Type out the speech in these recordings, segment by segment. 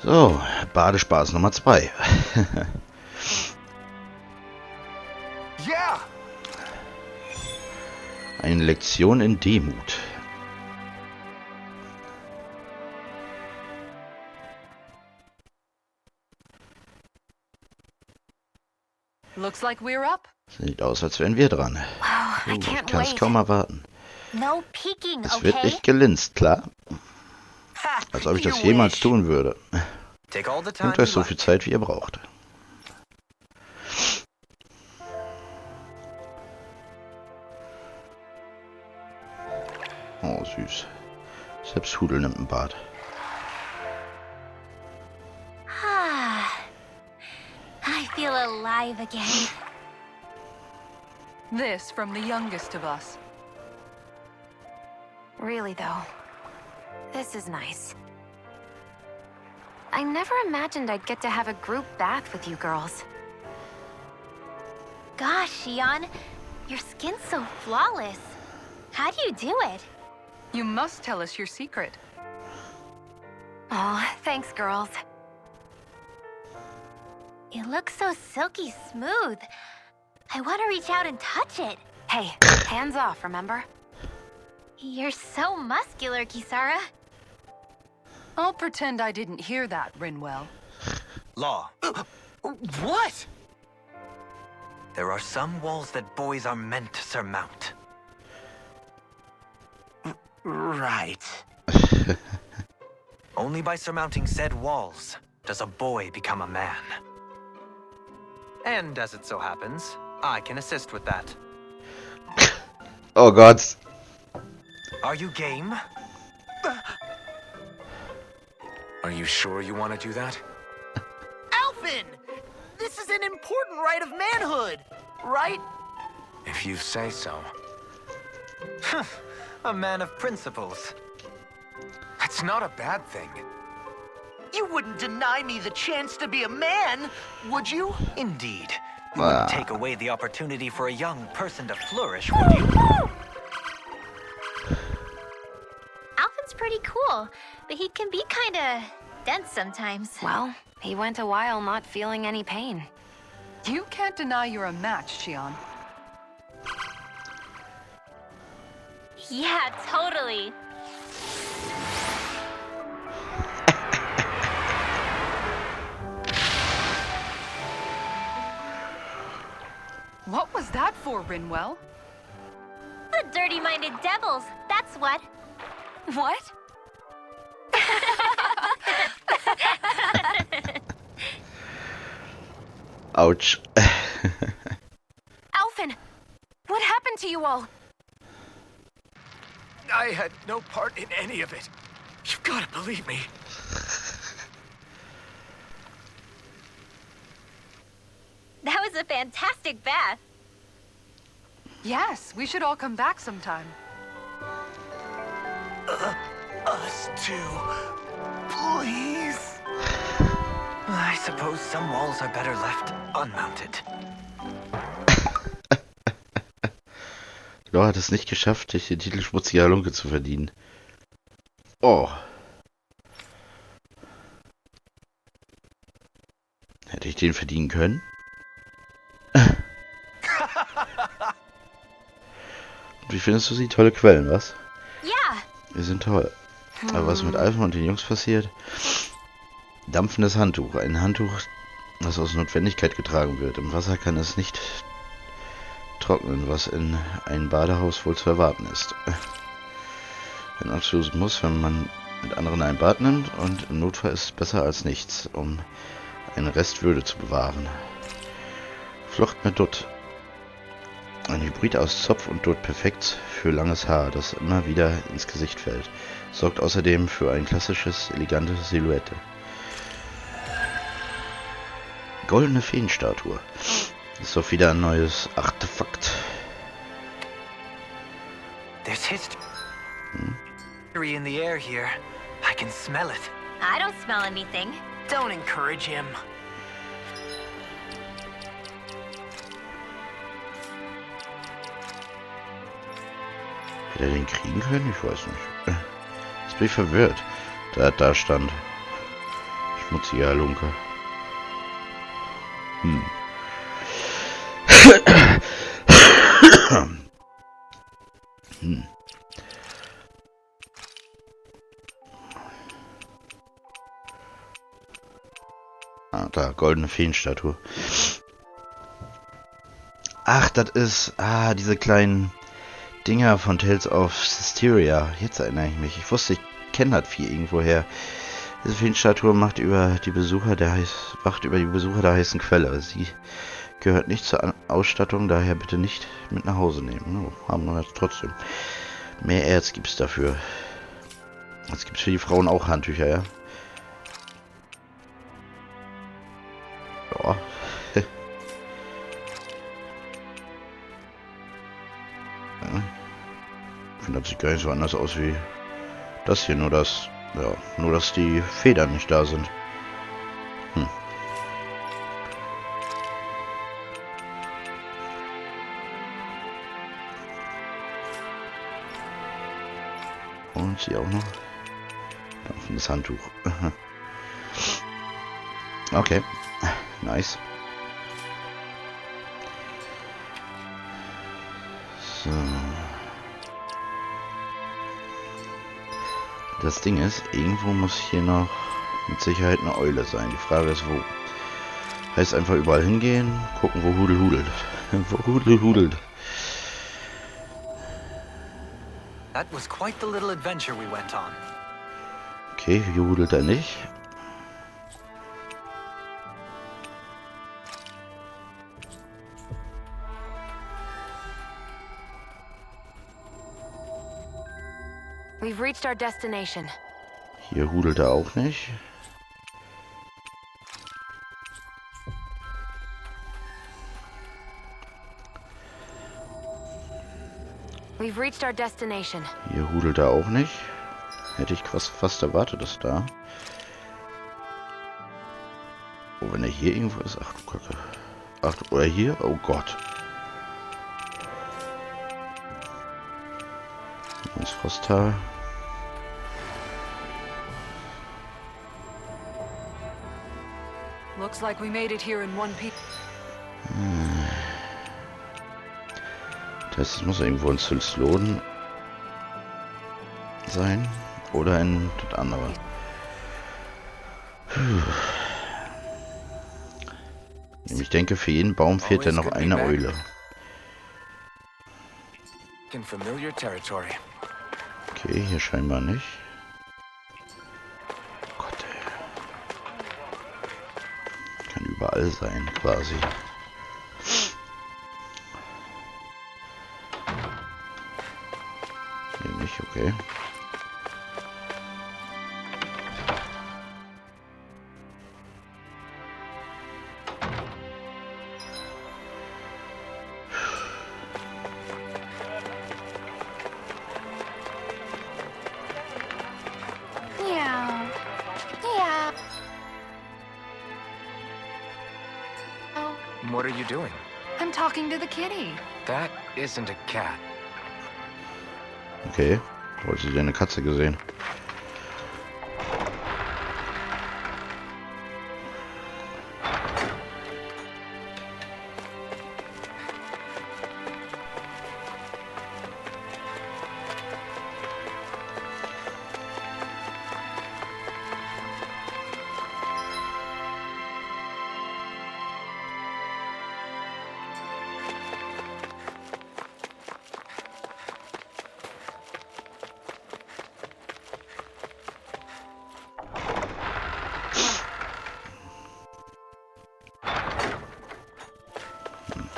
So, Badespaß Nummer 2. Yeah. Eine Lektion in Demut. Looks like we're up. Sieht aus, als wären wir dran. Wow, I Ich can't kann es wait. kaum erwarten. No peeking, Es wird okay? nicht gelinst, klar? Ha, Als ob ich das you jemals wish. tun würde. Take all the time Nehmt euch you so like. viel Zeit, wie ihr braucht. Oh, süß. Selbst Hudel nimmt ein Bad. I feel alive again. This from the youngest of us. Really, though. This is nice. I never imagined I'd get to have a group bath with you girls. Gosh, Xion, your skin's so flawless. How do you do it? You must tell us your secret. Oh, thanks, girls. It looks so silky smooth. I want to reach out and touch it. Hey, hands off, remember? You're so muscular, Kisara. I'll pretend I didn't hear that, Rinwell. Law. What? There are some walls that boys are meant to surmount. Right. Only by surmounting said walls does a boy become a man. And as it so happens, I can assist with that. Oh Gott. Are you game? Are you sure you want to do that? Alphen! This is an important rite of manhood, right? If you say so. A man of principles. That's not a bad thing. You wouldn't deny me the chance to be a man, would you? Indeed. You wouldn't take away the opportunity for a young person to flourish, would you? Alphen's pretty cool, but he can be kinda dense sometimes. Well, he went a while not feeling any pain. You can't deny you're a match, Xion. Yeah, totally. What was that for, Rinwell? The dirty-minded devils, that's what. What? Ouch. Alphen, what happened to you all? I had no part in any of it. You've got to believe me. That was a fantastic bath. Yes, we should all come back sometime. Us too. Please. I suppose some walls are better left unmounted. Law hat es nicht geschafft, sich den Titel schmutziger Halunke zu verdienen. Oh. Hätte ich den verdienen können? Wie findest du sie? Tolle Quellen, was? Ja. Wir sind toll. Aber was mit Alpha und den Jungs passiert? Dampfendes Handtuch. Ein Handtuch, das aus Notwendigkeit getragen wird. Im Wasser kann es nicht trocknen, was in einem Badehaus wohl zu erwarten ist. Ein absolutes Muss, wenn man mit anderen ein Bad nimmt, und im Notfall ist es besser als nichts, um einen Rest Würde zu bewahren. Flocht mit Dutt. Ein Hybrid aus Zopf und Dutt, perfekt für langes Haar, das immer wieder ins Gesicht fällt. Sorgt außerdem für ein klassisches, elegante Silhouette. Goldene Feenstatue. Ist doch wieder ein neues Artefakt. There's history in the air here. I can smell it. I don't smell anything. Don't encourage him. Hätte er den kriegen können? Ich weiß nicht. Jetzt bin ich verwirrt, da er da stand. Ich schmutziger Lunke. Ah, da, goldene Feenstatue. Ach, das ist... Ah, diese kleinen Dinger von Tales of Systeria. Jetzt erinnere ich mich. Ich wusste, ich kenne das Vieh irgendwoher. Diese Feenstatue wacht über die Besucher der heißen Quelle. Sie gehört nicht zur Ausstattung, daher bitte nicht mit nach Hause nehmen. Oh, haben wir trotzdem. Mehr Erz gibt's dafür. Jetzt gibt's für die Frauen auch Handtücher, ja? Ja. Ich finde, das sieht gar nicht so anders aus wie das hier, nur dass die Federn nicht da sind. Und sie auch noch. Dampfendes Handtuch. Okay. Nice. So. Das Ding ist, irgendwo muss hier noch mit Sicherheit eine Eule sein. Die Frage ist, wo. Heißt einfach überall hingehen, gucken, wo Hudel hudelt. Wo Hudel hudelt. That was quite the little adventure we went on. Okay, hier hudelt er nicht. We've reached our destination. Hier hudelt er auch nicht. We've reached our destination. Hier hudelt er auch nicht. Hätte ich fast erwartet, dass da. Oh, wenn er hier irgendwo ist. Ach du Kacke. Ach, oder hier? Oh Gott. Ins Frosttal. Looks like we made it here in one piece. Das heißt, es muss irgendwo in Sylsloden sein. Oder in das andere. Ich denke, für jeden Baum fehlt ja noch eine Eule. In familiar territory. Okay, hier scheinbar nicht. Gott, ey. Kann überall sein, quasi. Hier nicht, okay. Meow. Yeah. Oh. What are you doing? I'm talking to the kitty. That isn't a cat. Okay. Wo hast du denn eine Katze gesehen?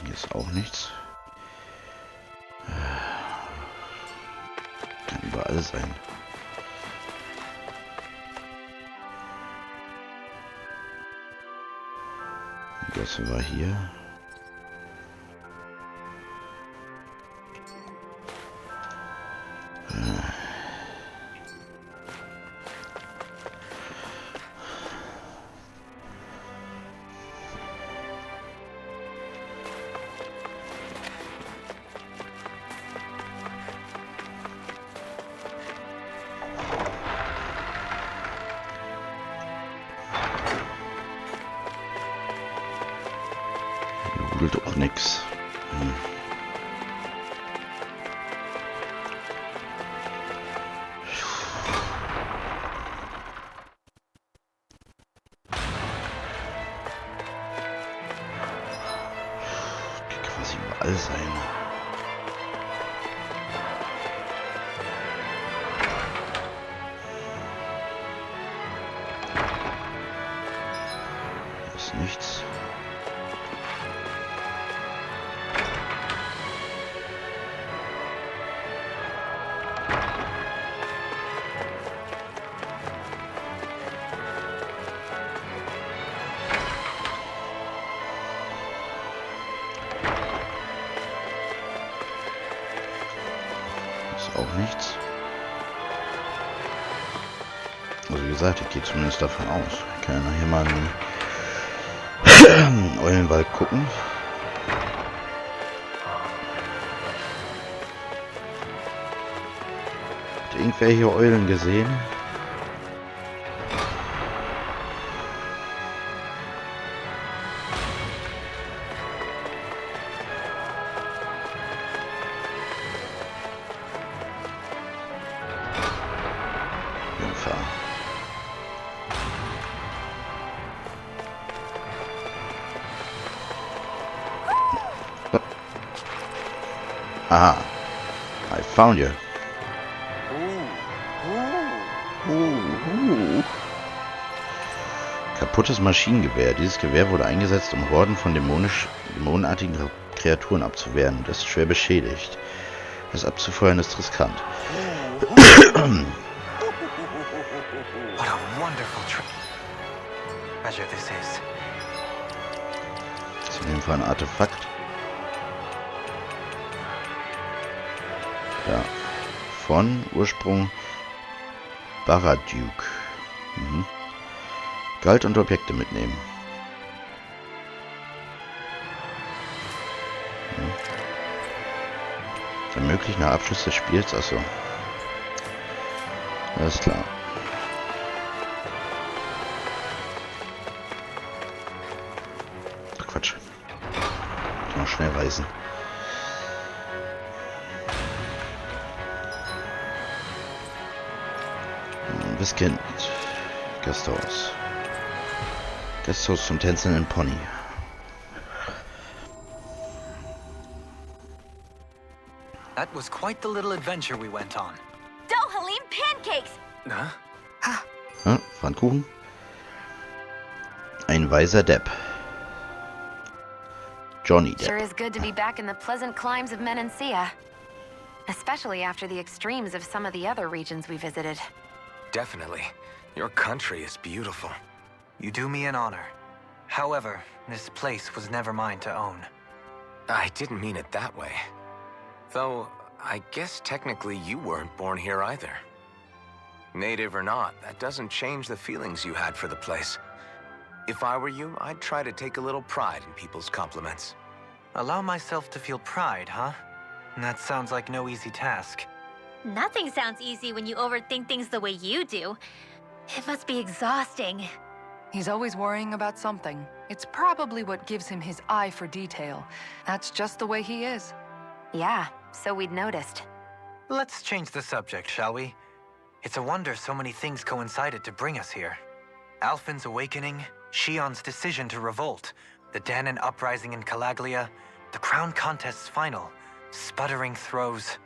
Hier ist auch nichts. Kann überall sein. Das war hier. Tut auch nix. Kann quasi überall sein. Hier ist nichts. Auch nichts. Also wie gesagt, ich gehe zumindest davon aus. Ich kann ja nachher mal einen Eulenwald gucken. Hat irgendwer hier Eulen gesehen? Aha. I found you. Kaputtes Maschinengewehr. Dieses Gewehr wurde eingesetzt, um Horden von dämonenartigen Kreaturen abzuwehren. Das ist schwer beschädigt. Das abzufeuern ist riskant. What a wonderful treasure this is. Das ist auf jeden Fall ein Artefakt. Ja. Von Ursprung Baraduke. Galt und Objekte mitnehmen. Ermöglicht nach Abschluss des Spiels. Achso. Alles klar. Ach, Quatsch. Ich kann noch schnell reisen. Kind. Gasthaus. Gasthaus zum tänzelnden Pony. That was quite the little adventure we went on. Halim pancakes! Huh? Pfannkuchen. Ein weiser Depp. Johnny Depp. Sure is good to be back in the pleasant climes of Menancia. Especially after the extremes of some of the other regions we visited. Definitely. Your country is beautiful. You do me an honor. However, this place was never mine to own. I didn't mean it that way. Though, I guess technically you weren't born here either. Native or not, that doesn't change the feelings you had for the place. If I were you, I'd try to take a little pride in people's compliments. Allow myself to feel pride, huh? That sounds like no easy task. Nothing sounds easy when you overthink things the way you do. It must be exhausting. He's always worrying about something. It's probably what gives him his eye for detail. That's just the way he is. Yeah, so we'd noticed. Let's change the subject, shall we? It's a wonder so many things coincided to bring us here. Alphen's awakening, Shion's decision to revolt, the Danon uprising in Calaglia, the crown contest's final, sputtering throws.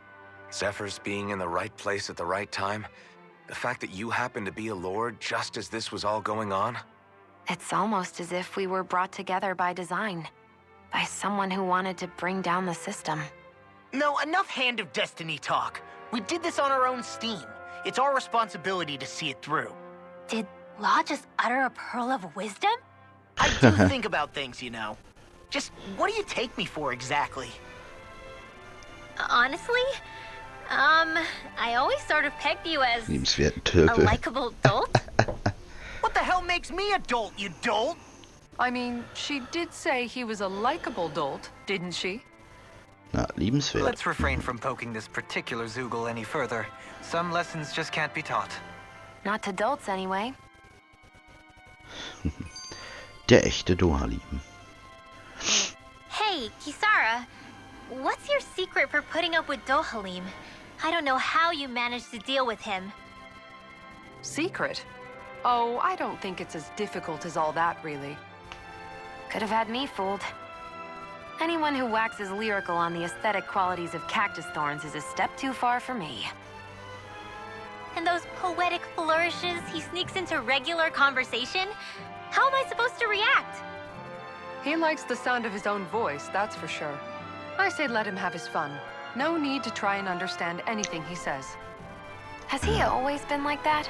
Zephyr's being in the right place at the right time. The fact that you happened to be a lord just as this was all going on. It's almost as if we were brought together by design. By someone who wanted to bring down the system. No, enough Hand of Destiny talk. We did this on our own steam. It's our responsibility to see it through. Did Law just utter a pearl of wisdom? I do think about things, you know. Just what do you take me for exactly? Honestly, I always sort of pegged you as Liebenswerten a Türpe. likable dolt. What the hell makes me a dolt, you dolt? I mean, she did say he was a likable dolt, didn't she? Na, liebenswert. Let's refrain from poking this particular Zoogle any further. Some lessons just can't be taught. Not to dolts, anyway. Der echte Dohalim. Hey, Hey, Kisara. What's your secret for putting up with Dohalim? I don't know how you managed to deal with him. Secret? Oh, I don't think it's as difficult as all that, really. Could have had me fooled. Anyone who waxes lyrical on the aesthetic qualities of cactus thorns is a step too far for me. And those poetic flourishes he sneaks into regular conversation? How am I supposed to react? He likes the sound of his own voice, that's for sure. I say let him have his fun. No need to try and understand anything he says. Has he always been like that?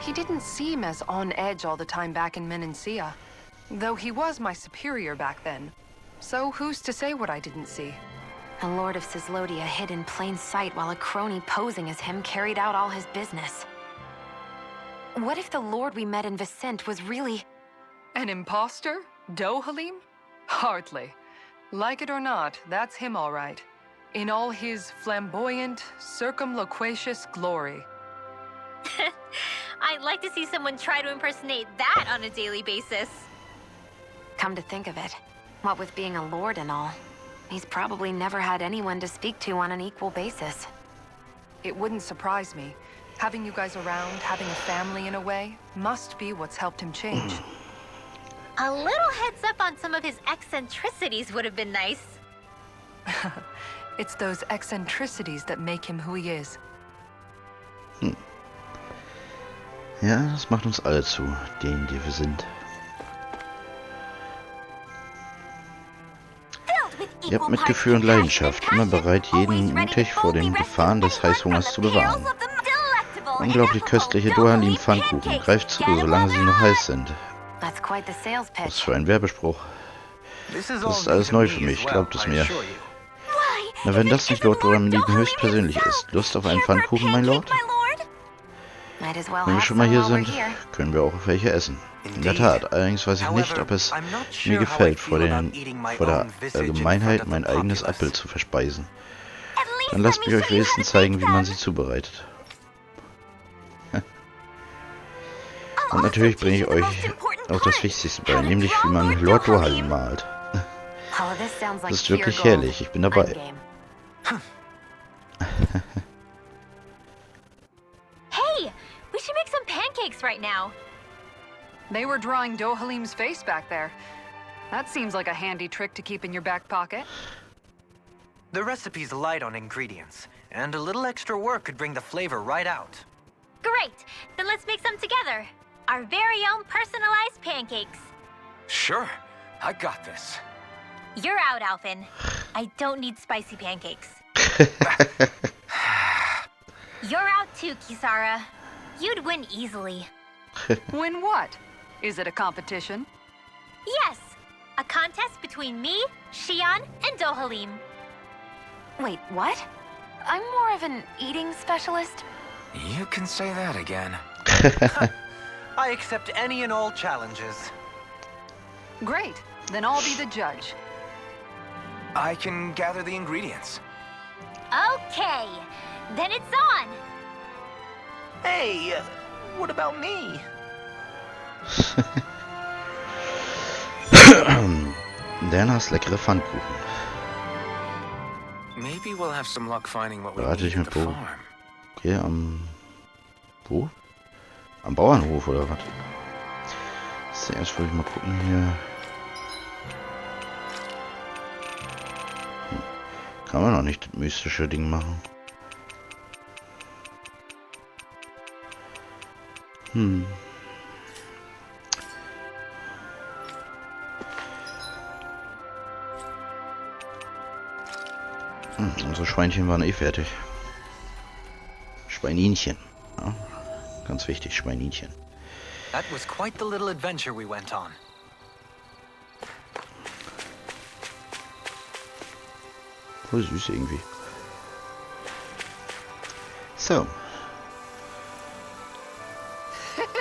He didn't seem as on edge all the time back in Menancia, though he was my superior back then. So who's to say what I didn't see? A lord of Cislodia hid in plain sight while a crony posing as him carried out all his business. What if the lord we met in Vicente was really... An imposter? Dohalim? Hardly. Like it or not, that's him all right. In all his flamboyant, circumloquacious glory. I'd like to see someone try to impersonate that on a daily basis. Come to think of it, what with being a lord and all, he's probably never had anyone to speak to on an equal basis. It wouldn't surprise me. Having you guys around, having a family in a way, must be what's helped him change. A little heads up on some of his eccentricities would have been nice. It's those eccentricities that make him who he is. Ja, das macht uns alle zu, denen, die wir sind. Ihr habt Mitgefühl und Leidenschaft, immer bereit, jeden mutig vor den Gefahren des Heißhungers zu bewahren. Unglaublich köstliche Dohalim Pfannkuchen. Greift zu, solange sie noch heiß sind. Was für ein Werbespruch. Das ist alles neu für mich, glaubt es mir. Na, wenn das nicht Lord Dohalim höchstpersönlich ist. Lust auf einen Pfannkuchen, mein Lord? Wenn wir schon mal hier sind, können wir auch welche essen. In der Tat, allerdings weiß ich nicht, ob es mir gefällt, vor der Allgemeinheit mein eigenes Abbild zu verspeisen. Dann lasst mich euch wenigstens zeigen, wie man sie zubereitet. Und natürlich bringe ich euch auch das Wichtigste bei, nämlich wie man Lord Dohalim malt. Das ist wirklich herrlich, ich bin dabei. Hey, we should make some pancakes right now. They were drawing Dohalim's face back there. That seems like a handy trick to keep in your back pocket. The recipe's light on ingredients, and a little extra work could bring the flavor right out. Great, then let's make some together. Our very own personalized pancakes. Sure, I got this. You're out, Alphin. I don't need spicy pancakes. You're out too, Kisara. You'd win easily. Win what? Is it a competition? Yes, a contest between me, Shion, and Dohalim. Wait, what? I'm more of an eating specialist. You can say that again. I accept any and all challenges. Great, then I'll be the judge. I can gather the ingredients. Okay, then it's on. Hey, what about me? Dernas leckere Pfannkuchen. Maybe we'll have some luck finding what we Berate need dich at mit the Bo. farm. Okay, wo? Am Bauernhof oder was? Zuerst wollte ich mal gucken hier. Kann man noch nicht das mystische Ding machen. Unsere Schweinchen waren eh fertig. Schweininchen. Ja, ganz wichtig, Schweininchen. That was quite the little adventure we went on. Voll süß irgendwie. So.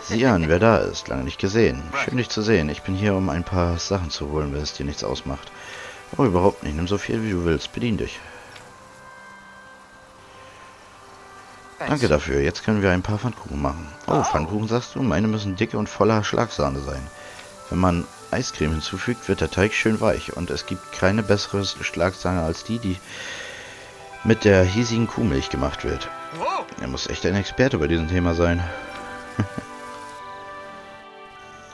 Sieh an, wer da ist. Lange nicht gesehen. Schön, dich zu sehen. Ich bin hier, um ein paar Sachen zu holen, wenn es dir nichts ausmacht. Oh, überhaupt nicht. Nimm so viel, wie du willst. Bedien dich. Danke dafür. Jetzt können wir ein paar Pfannkuchen machen. Oh, Pfannkuchen sagst du? Meine müssen dicke und voller Schlagsahne sein. Wenn man Eiscreme hinzufügt, wird der Teig schön weich und es gibt keine bessere Schlagsahne als die mit der hiesigen Kuhmilch gemacht wird. Er muss echt ein Experte bei diesem Thema sein.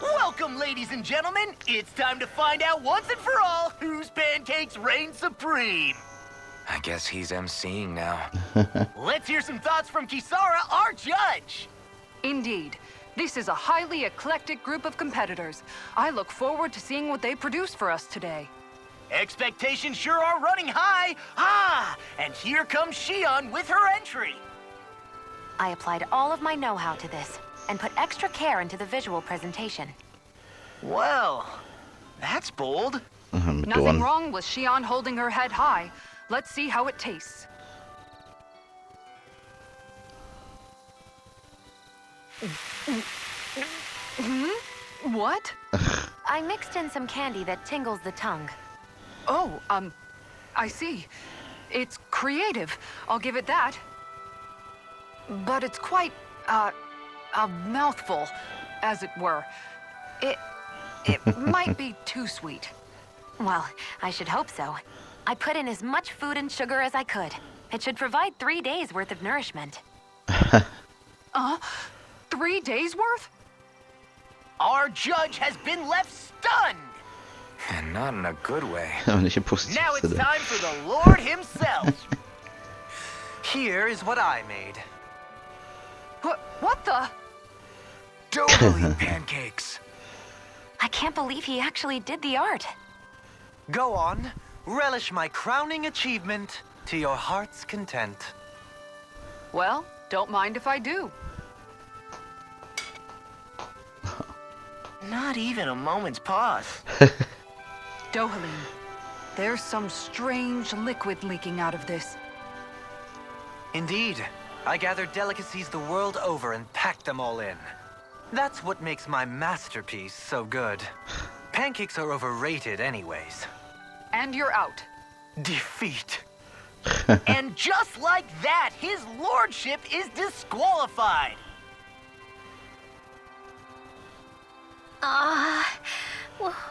Welcome, ladies and gentlemen. It's time to find out once and for all whose pancakes reign supreme. I guess he's emceeing now. Let's hear some thoughts from Kisara, our judge. Indeed. This is a highly eclectic group of competitors. I look forward to seeing what they produce for us today. Expectations sure are running high. And here comes Shion with her entry. I applied all of my know-how to this and put extra care into the visual presentation. Well, that's bold. Mit Nothing Dorn. wrong with Shion holding her head high. Let's see how it tastes. What? I mixed in some candy that tingles the tongue. Oh, I see. It's creative. I'll give it that. But it's quite, a mouthful, as it were. It might be too sweet. Well, I should hope so. I put in as much food and sugar as I could. It should provide 3 days' worth of nourishment. 3 days worth? Our judge has been left stunned. And not in a good way. Aber nicht im positiven Now it's Sinne. time for the Lord himself. Here is what I made. What the? Totally pancakes. I can't believe he actually did the art. Go on, relish my crowning achievement to your heart's content. Well, don't mind if I do. Not even a moment's pause. Dohalim, there's some strange liquid leaking out of this. Indeed, I gathered delicacies the world over and packed them all in. That's what makes my masterpiece so good. Pancakes are overrated anyways. And you're out. Defeat. And just like that, his lordship is disqualified.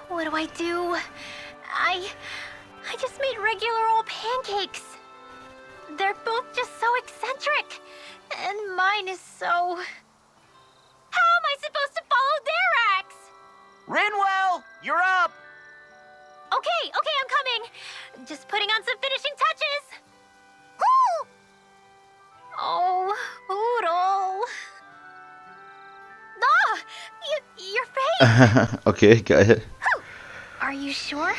What do I do? I just made regular old pancakes. They're both just so eccentric. And mine is so... How am I supposed to follow their acts? Rinwell, you're up. Okay, I'm coming. Just putting on some finishing touches. Woo! Oh, Oodle. Ah, your face. Okay, geil. Are you sure?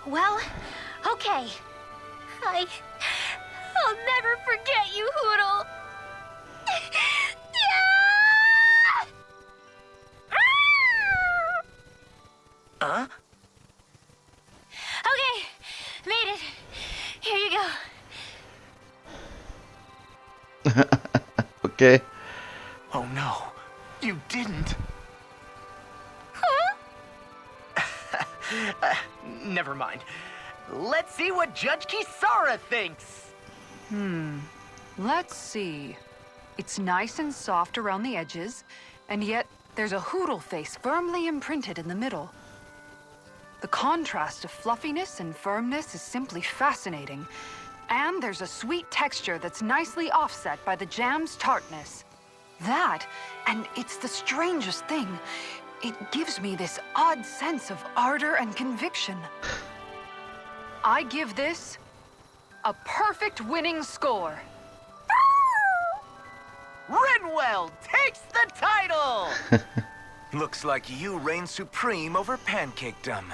Well, okay. I'll never forget you, Hoodle. Huh? Okay, made it. Here you go. Okay. Oh no, you didn't. Huh? Never mind. Let's see what Judge Kisara thinks. Let's see. It's nice and soft around the edges, and yet there's a Hoodle face firmly imprinted in the middle. The contrast of fluffiness and firmness is simply fascinating. And there's a sweet texture that's nicely offset by the jam's tartness. That, and it's the strangest thing, it gives me this odd sense of ardor and conviction. I give this a perfect winning score. Rinwell takes the title! Looks like you reign supreme over pancakedom.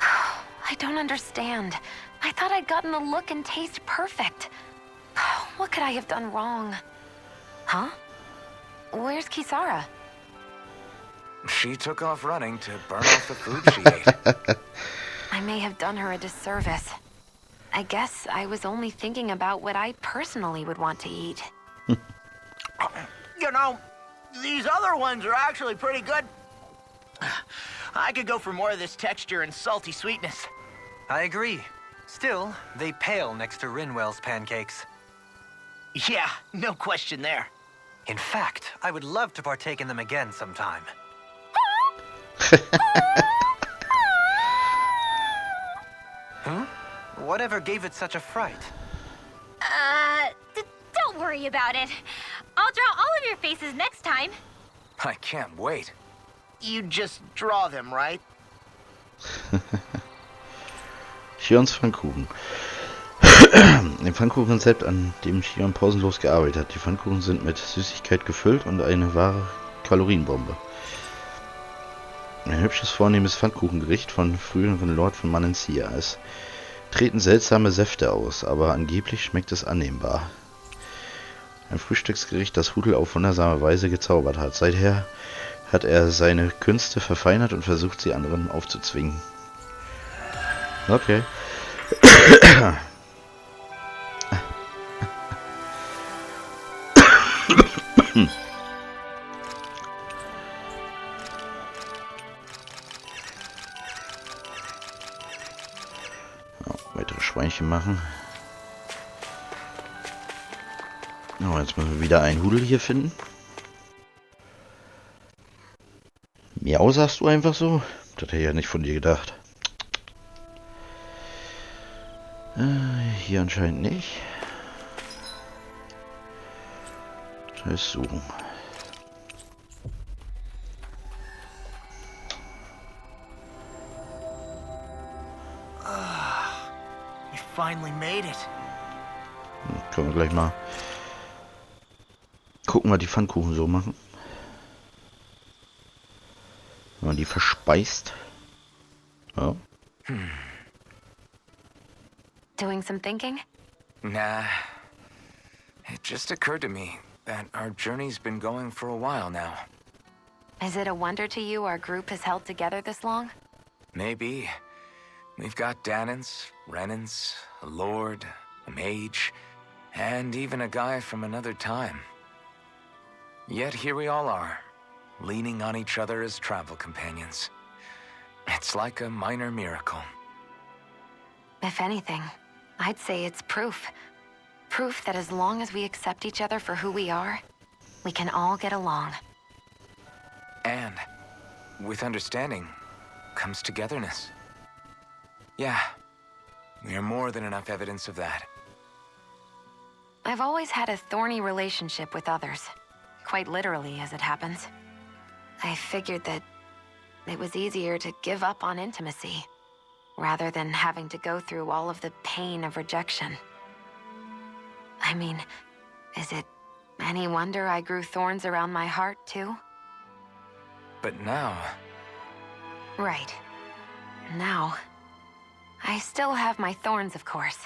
I don't understand. I thought I'd gotten the look and taste perfect. What could I have done wrong? Huh? Where's Kisara? She took off running to burn off the food she ate. I may have done her a disservice. I guess I was only thinking about what I personally would want to eat. You know, these other ones are actually pretty good. I could go for more of this texture and salty sweetness. I agree. Still, they pale next to Rinwell's pancakes. Yeah, no question there. In fact, I would love to partake in them again sometime. Huh? Whatever gave it such a fright? Don't worry about it. I'll draw all of your faces next time. I can't wait. You just draw them, right? Chions Pfannkuchen. Ein Pfannkuchenrezept, an dem Chion pausenlos gearbeitet hat. Die Pfannkuchen sind mit Süßigkeit gefüllt und eine wahre Kalorienbombe. Ein hübsches, vornehmes Pfannkuchengericht von früheren Lord von Manencia. Es treten seltsame Säfte aus, aber angeblich schmeckt es annehmbar. Ein Frühstücksgericht, das Hudel auf wundersame Weise gezaubert hat. Seither hat er seine Künste verfeinert und versucht, sie anderen aufzuzwingen. Okay. Weitere Schweinchen machen. Oh, jetzt müssen wir wieder einen Hudel hier finden. Miau, sagst du einfach so? Das hätte ich ja nicht von dir gedacht. Hier anscheinend nicht. Das heißt suchen. You finally made it. Können wir gleich mal gucken, was die Pfannkuchen so machen. Wenn man die verspeist. Ja. Doing some thinking? Nah. It just occurred to me that our journey's been going for a while now. Is it a wonder to you our group has held together this long? Maybe. We've got Danans, Renans, a lord, a mage, and even a guy from another time. Yet here we all are, leaning on each other as travel companions. It's like a minor miracle. If anything, I'd say it's proof. Proof that as long as we accept each other for who we are, we can all get along. And with understanding comes togetherness. Yeah, we are more than enough evidence of that. I've always had a thorny relationship with others. Quite literally, as it happens. I figured that it was easier to give up on intimacy, rather than having to go through all of the pain of rejection. I mean, is it any wonder I grew thorns around my heart, too? But now, Right. Now, I still have my thorns, of course.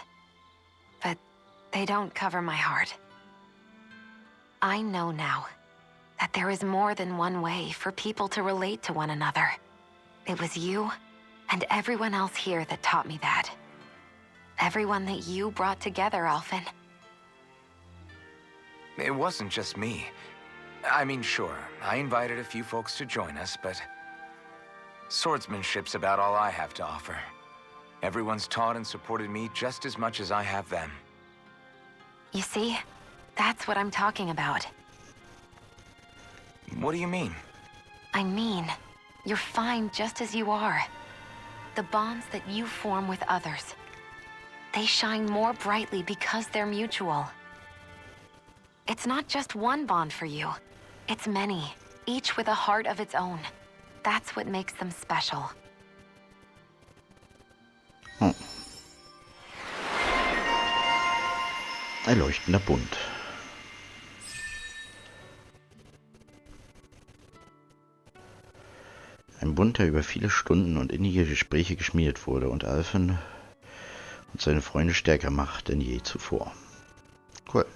But they don't cover my heart. I know now that there is more than one way for people to relate to one another. It was you and everyone else here that taught me that. Everyone that you brought together, Alphen. it wasn't just me. I mean, sure, I invited a few folks to join us, but swordsmanship's about all I have to offer. Everyone's taught and supported me just as much as I have them. You see, that's what I'm talking about. What do you mean? I mean, you're fine just as you are. The bonds that you form with others, they shine more brightly because they're mutual. It's not just one bond for you. It's many, each with a heart of its own. That's what makes them special. Ein leuchtender Bund. Ein Bund, der über viele Stunden und innige Gespräche geschmiedet wurde und Alphen und seine Freunde stärker macht denn je zuvor. Cool.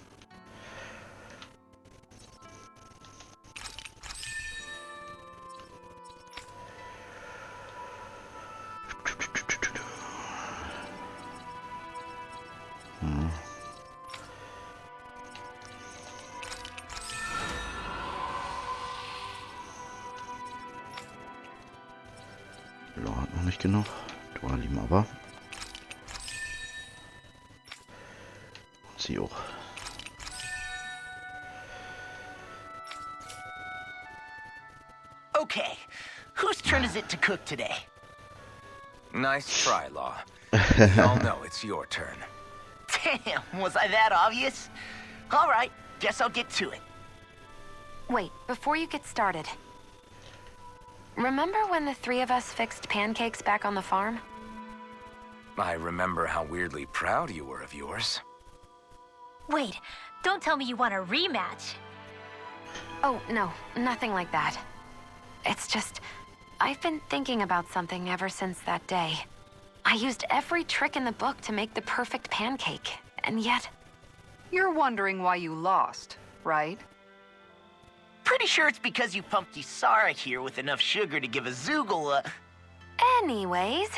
Hat noch nicht genug. Du lieben aber. Und sie auch. Okay, whose turn is it to cook today? Nice try, Law. We all know it's your turn. Damn, was I that obvious? All right, guess I'll get to it. Wait, before you get started. Remember when the three of us fixed pancakes back on the farm? I remember how weirdly proud you were of yours. Wait, don't tell me you want a rematch. Oh, no, nothing like that. It's just, I've been thinking about something ever since that day. I used every trick in the book to make the perfect pancake, and yet... You're wondering why you lost, right? Pretty sure it's because you pumped Kisara here with enough sugar to give a Zoogle a... Anyways,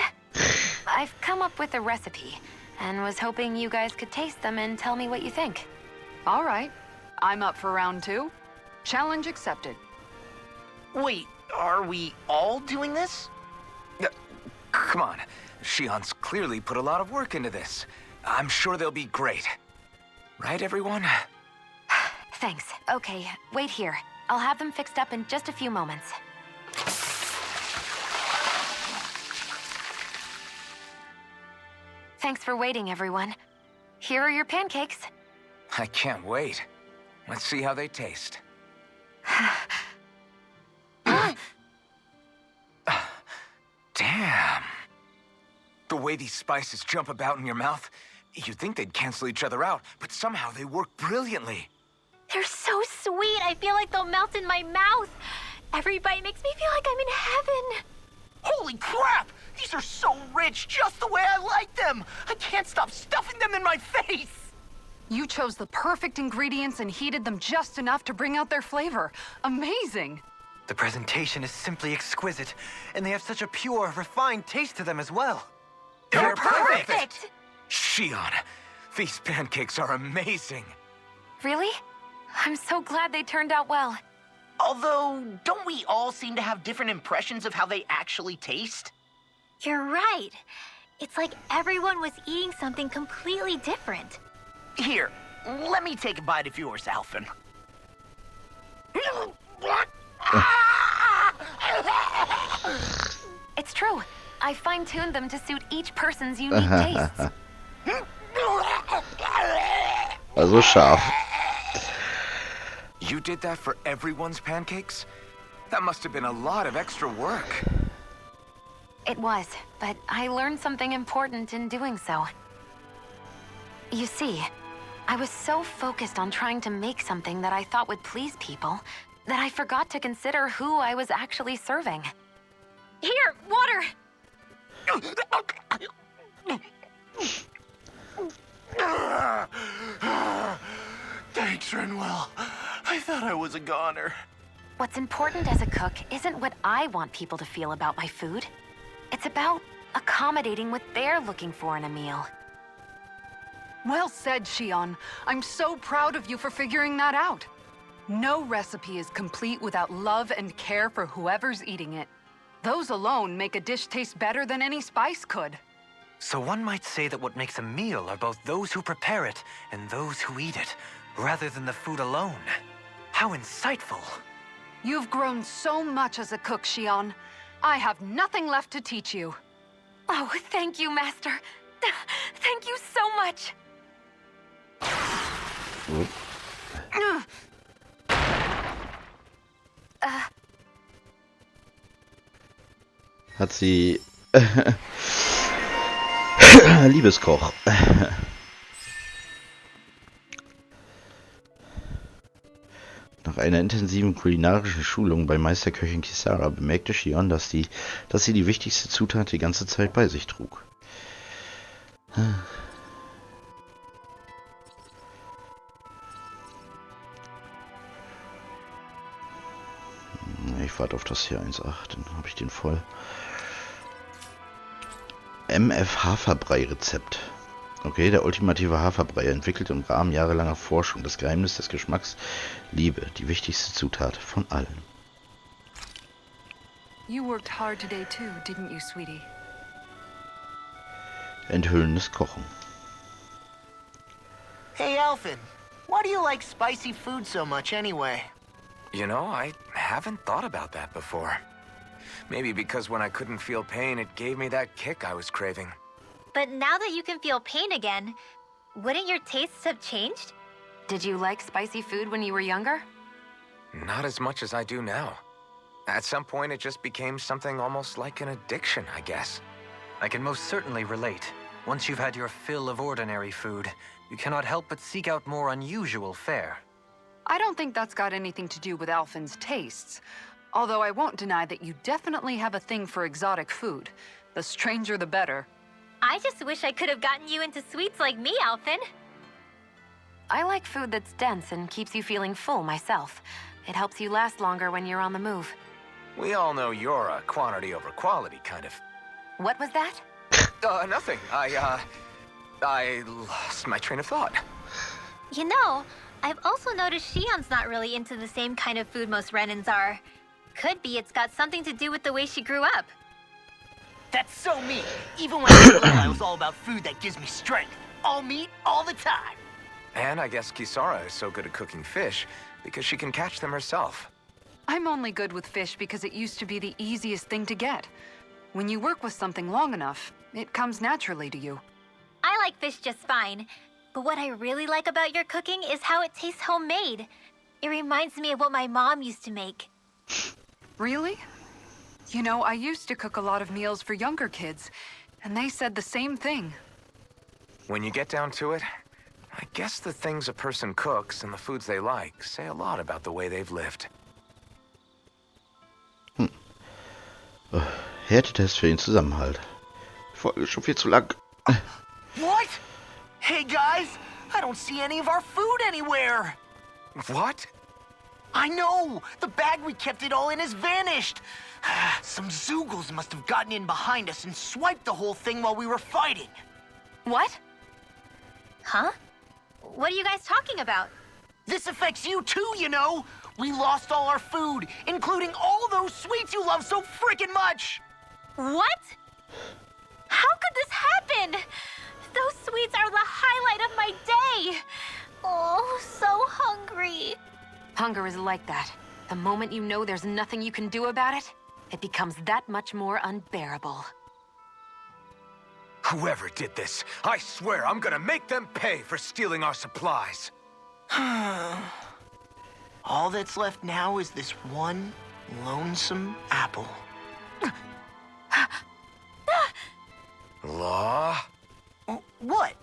I've come up with a recipe, and was hoping you guys could taste them and tell me what you think. All right. I'm up for round 2. Challenge accepted. Wait, are we all doing this? Come on. Shion's clearly put a lot of work into this. I'm sure they'll be great. Right, everyone? Thanks. Okay, wait here. I'll have them fixed up in just a few moments. Thanks for waiting, everyone. Here are your pancakes. I can't wait. Let's see how they taste. Damn. The way these spices jump about in your mouth, you'd think they'd cancel each other out, but somehow they work brilliantly. They're so sweet, I feel like they'll melt in my mouth. Every bite makes me feel like I'm in heaven. Holy crap! These are so rich, just the way I like them! I can't stop stuffing them in my face! You chose the perfect ingredients and heated them just enough to bring out their flavor. Amazing! The presentation is simply exquisite, and they have such a pure, refined taste to them as well. They're perfect! Shion, these pancakes are amazing. Really? I'm so glad they turned out well. Although, don't we all seem to have different impressions of how they actually taste? You're right. It's like everyone was eating something completely different. Here, let me take a bite of yours, Alphen. It's true. I fine-tuned them to suit each person's unique tastes. Also scharf. You did that for everyone's pancakes? That must have been a lot of extra work. It was, but I learned something important in doing so. You see, I was so focused on trying to make something that I thought would please people that I forgot to consider who I was actually serving. Here, water! Thanks, Renwell. I thought I was a goner. What's important as a cook isn't what I want people to feel about my food. It's about accommodating what they're looking for in a meal. Well said, Shion. I'm so proud of you for figuring that out. No recipe is complete without love and care for whoever's eating it. Those alone make a dish taste better than any spice could. So one might say that what makes a meal are both those who prepare it and those who eat it, rather than the food alone. How insightful. You've grown so much as a cook, Shion. I have nothing left to teach you. Oh, thank you, Master. Thank you so much. Hat sie Liebeskoch. Nach einer intensiven kulinarischen Schulung bei Meisterköchin Kisara bemerkte Shion, dass sie die wichtigste Zutat die ganze Zeit bei sich trug. Ich warte auf das hier 1.8, dann habe ich den voll. MF Haferbrei-Rezept. Okay, der ultimative Haferbrei, entwickelt im Rahmen jahrelanger Forschung. Das Geheimnis des Geschmacks, Liebe, die wichtigste Zutat von allen. You worked hard today too, didn't you, sweetie? Enthüllendes Kochen. Hey, Alphen, why do you like spicy food so much anyway? You know, I haven't thought about that before. Maybe because when I couldn't feel pain, it gave me that kick I was craving. But now that you can feel pain again, wouldn't your tastes have changed? Did you like spicy food when you were younger? Not as much as I do now. At some point, it just became something almost like an addiction, I guess. I can most certainly relate. Once you've had your fill of ordinary food, you cannot help but seek out more unusual fare. I don't think that's got anything to do with Alphen's tastes. Although I won't deny that you definitely have a thing for exotic food. The stranger, the better. I just wish I could have gotten you into sweets like me, Alphen. I like food that's dense and keeps you feeling full myself. It helps you last longer when you're on the move. We all know you're a quantity over quality kind of... What was that? Nothing. I lost my train of thought. You know, I've also noticed Shion's not really into the same kind of food most Renans are. Could be it's got something to do with the way she grew up. That's so me. Even when I was little, I was all about food that gives me strength. All meat, all the time. And I guess Kisara is so good at cooking fish because she can catch them herself. I'm only good with fish because it used to be the easiest thing to get. When you work with something long enough, it comes naturally to you. I like fish just fine. But what I really like about your cooking is how it tastes homemade. It reminds me of what my mom used to make. Really? You know, I used to cook a lot of meals for younger kids, and they said the same thing. When you get down to it, I guess the things a person cooks and the foods they like say a lot about the way they've lived. Härtetest für den Zusammenhalt. Die Folge ist schon viel zu lang. What? Hey guys, I don't see any of our food anywhere. What? I know! The bag we kept it all in has vanished! Some Zoogles must have gotten in behind us and swiped the whole thing while we were fighting. What? Huh? What are you guys talking about? This affects you too, you know! We lost all our food, including all those sweets you love so freaking much! What? How could this happen? Those sweets are the highlight of my day! Oh, so hungry. Hunger is like that. The moment you know there's nothing you can do about it, it becomes that much more unbearable. Whoever did this, I swear I'm gonna make them pay for stealing our supplies. All that's left now is this one lonesome apple. Law? What?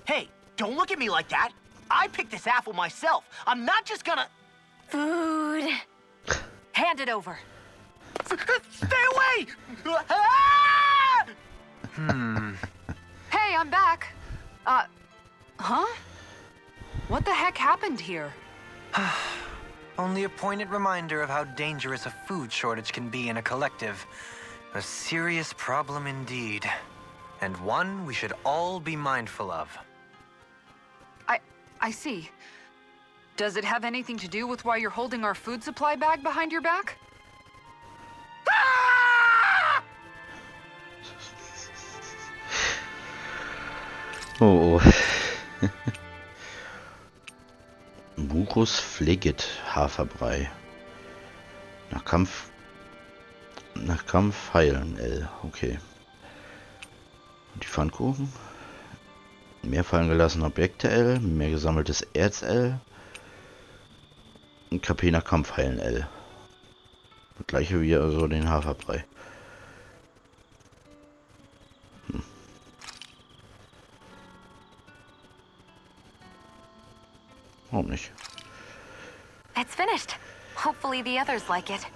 Hey, don't look at me like that. I picked this apple myself. I'm not just gonna... Food. Hand it over. Stay away! Ah! Hey, I'm back. Huh? What the heck happened here? Only a poignant reminder of how dangerous a food shortage can be in a collective. A serious problem indeed. And one we should all be mindful of. I see. Does it have anything to do with why you're holding our food supply bag behind your back? Oh. Buchus Flegit Haferbrei. Nach Kampf heilen, L. Okay. Die Pfannkuchen. Mehr fallen gelassene Objekte, L. Mehr gesammeltes Erz, L. Und KP nach Kampf heilen, L. Das gleiche wie also den Haferbrei. Warum nicht? It's finished. Hopefully the others like it.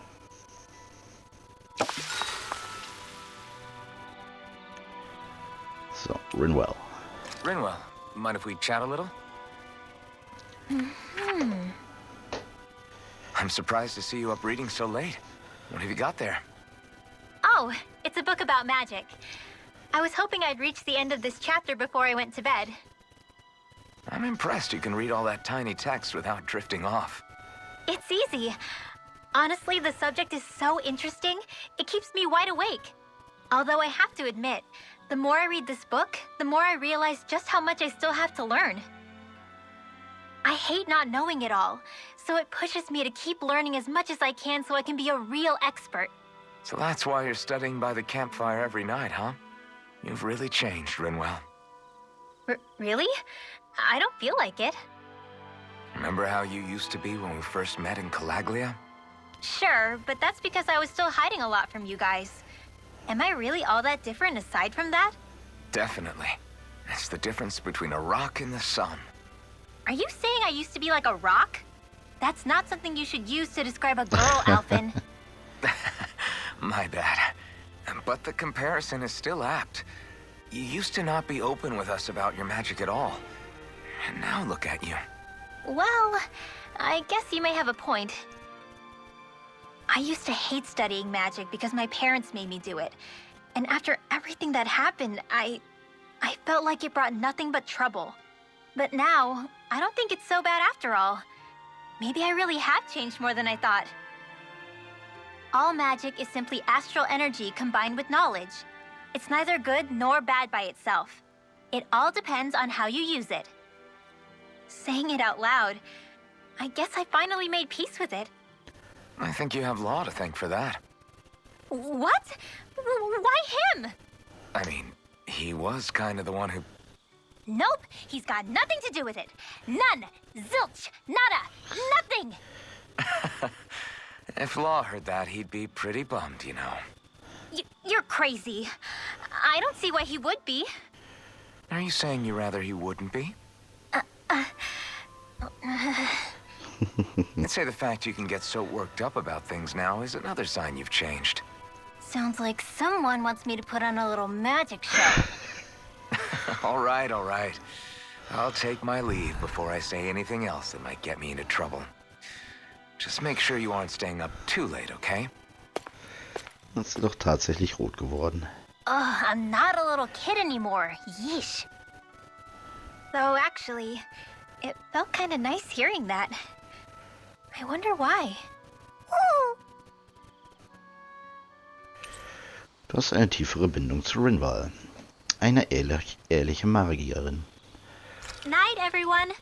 So, Rinwell. Rinwell, mind if we chat a little? I'm surprised to see you up reading so late. What have you got there? Oh, it's a book about magic. I was hoping I'd reach the end of this chapter before I went to bed. I'm impressed you can read all that tiny text without drifting off. It's easy. Honestly, the subject is so interesting, it keeps me wide awake. Although I have to admit, the more I read this book, the more I realize just how much I still have to learn. I hate not knowing it all, so it pushes me to keep learning as much as I can so I can be a real expert. So that's why you're studying by the campfire every night, huh? You've really changed, Rinwell. Really? I don't feel like it. Remember how you used to be when we first met in Calaglia? Sure, but that's because I was still hiding a lot from you guys. Am I really all that different aside from that? Definitely. It's the difference between a rock and the sun. Are you saying I used to be like a rock? That's not something you should use to describe a girl, Alphen. My bad. But the comparison is still apt. You used to not be open with us about your magic at all. And now look at you. Well, I guess you may have a point. I used to hate studying magic because my parents made me do it. And after everything that happened, I felt like it brought nothing but trouble. But now, I don't think it's so bad after all. Maybe I really have changed more than I thought. All magic is simply astral energy combined with knowledge. It's neither good nor bad by itself. It all depends on how you use it. Saying it out loud, I guess I finally made peace with it. I think you have Law to thank for that. What? Why him? I mean, he was kind of the one who... Nope, he's got nothing to do with it. None. Zilch. Nada. Nothing. If Law heard that, he'd be pretty bummed, you know. You're crazy. I don't see why he would be. Are you saying you rather he wouldn't be? I'd say the fact you can get so worked up about things now is another sign you've changed. Sounds like someone wants me to put on a little magic show. All right, all right. I'll take my leave before I say anything else that might get me into trouble. Just make sure you aren't staying up too late, okay? Ist doch tatsächlich rot geworden. Ugh, I'm not a little kid anymore. Yeesh. Though actually, it felt kind of nice hearing that. I wonder why. Du hast eine tiefere Bindung zu Rinwell. Eine ehrliche Magierin. Night, everyone.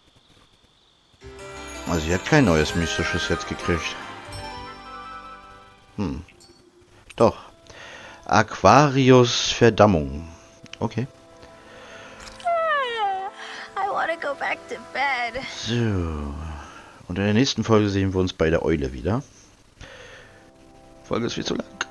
Also sie hat kein neues mystisches jetzt gekriegt. Doch. Aquarius Verdammung. Okay. I want to go back to bed. So. Und in der nächsten Folge sehen wir uns bei der Eule wieder. Die Folge ist viel zu lang.